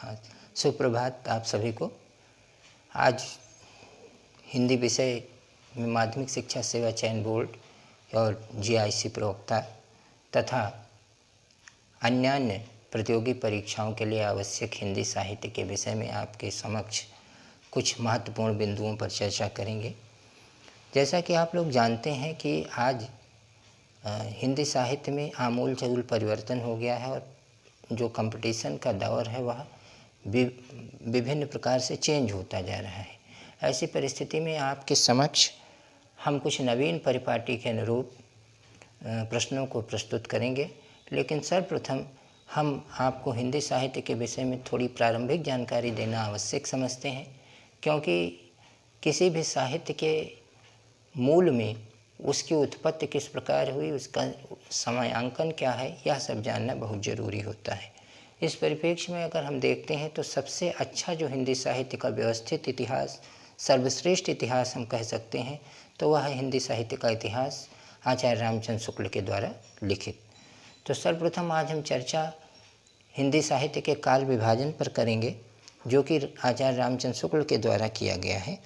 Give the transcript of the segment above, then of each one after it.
हाँ, सुप्रभात आप सभी को। आज हिंदी विषय में माध्यमिक शिक्षा सेवा चयन बोर्ड और जीआईसी प्रवक्ता तथा अन्य प्रतियोगी परीक्षाओं के लिए आवश्यक हिंदी साहित्य के विषय में आपके समक्ष कुछ महत्वपूर्ण बिंदुओं पर चर्चा करेंगे। जैसा कि आप लोग जानते हैं कि आज हिंदी साहित्य में आमूल-चूल परिवर्तन हो गया है और जो कंपटीशन का दौर है वह विभिन्न प्रकार से चेंज होता जा रहा है। ऐसी परिस्थिति में आपके समक्ष हम कुछ नवीन परिपाटी के अनुरूप प्रश्नों को प्रस्तुत करेंगे, लेकिन सर्वप्रथम हम आपको हिंदी साहित्य के विषय में थोड़ी प्रारंभिक जानकारी देना आवश्यक समझते हैं, क्योंकि किसी भी साहित्य के मूल में उसकी उत्पत्ति किस प्रकार हुई, उसका समयांकन क्या है, यह सब जानना बहुत ज़रूरी होता है। इस परिप्रेक्ष्य में अगर हम देखते हैं तो सबसे अच्छा जो हिंदी साहित्य का व्यवस्थित इतिहास, सर्वश्रेष्ठ इतिहास हम कह सकते हैं, तो वह है हिंदी साहित्य का इतिहास आचार्य रामचंद्र शुक्ल के द्वारा लिखित। तो सर्वप्रथम आज हम चर्चा हिंदी साहित्य के काल विभाजन पर करेंगे, जो कि आचार्य रामचंद्र शुक्ल के द्वारा किया गया है।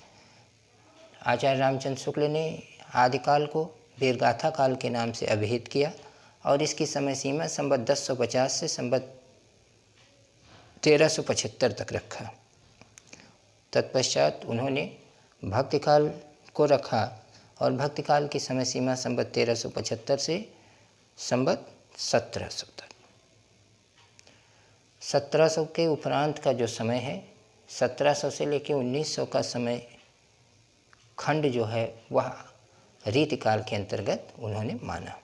आचार्य रामचंद्र शुक्ल ने आदिकाल को वीरगाथा काल के नाम से अभिहित किया और इसकी समय सीमा संवत 1050 से संवत 1375 तक रखा। तत्पश्चात उन्होंने भक्तिकाल को रखा और भक्तिकाल की समय सीमा संवत 1375 से संवत 1700 तक। 1700 के उपरांत का जो समय है, 1700 से लेकर 1900 का समय खंड जो है वह रीतिकाल के अंतर्गत उन्होंने माना।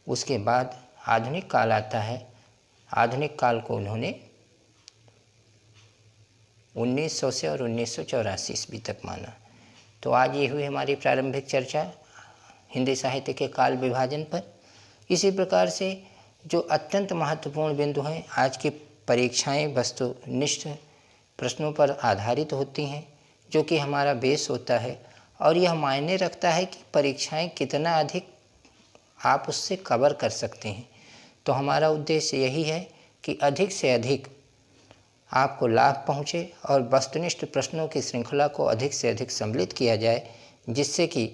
उसके बाद आधुनिक काल आता है। आधुनिक काल को उन्होंने 1900 से और 1984 ईस्वी तक माना। तो आज ये हुई हमारी प्रारंभिक चर्चा हिंदी साहित्य के काल विभाजन पर। इसी प्रकार से जो अत्यंत महत्वपूर्ण बिंदु हैं, आज की परीक्षाएं वस्तुनिष्ठ प्रश्नों पर आधारित होती हैं, जो कि हमारा बेस होता है और यह मायने रखता है कि परीक्षाएं कितना अधिक आप उससे कवर कर सकते हैं। तो हमारा उद्देश्य यही है कि अधिक से अधिक आपको लाभ पहुँचे और वस्तुनिष्ठ प्रश्नों की श्रृंखला को अधिक से अधिक सम्मिलित किया जाए, जिससे कि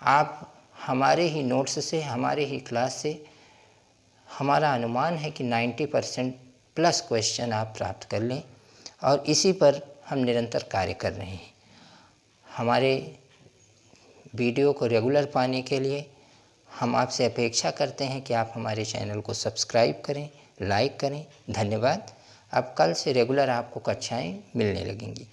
आप हमारे ही नोट्स से, हमारे ही क्लास से हमारा अनुमान है कि 90% प्लस क्वेश्चन आप प्राप्त कर लें और इसी पर हम निरंतर कार्य कर रहे हैं। हमारे वीडियो को रेगुलर पाने के लिए हम आपसे अपेक्षा करते हैं कि आप हमारे चैनल को सब्सक्राइब करें, लाइक करें। धन्यवाद। अब कल से रेगुलर आपको कक्षाएं मिलने लगेंगी।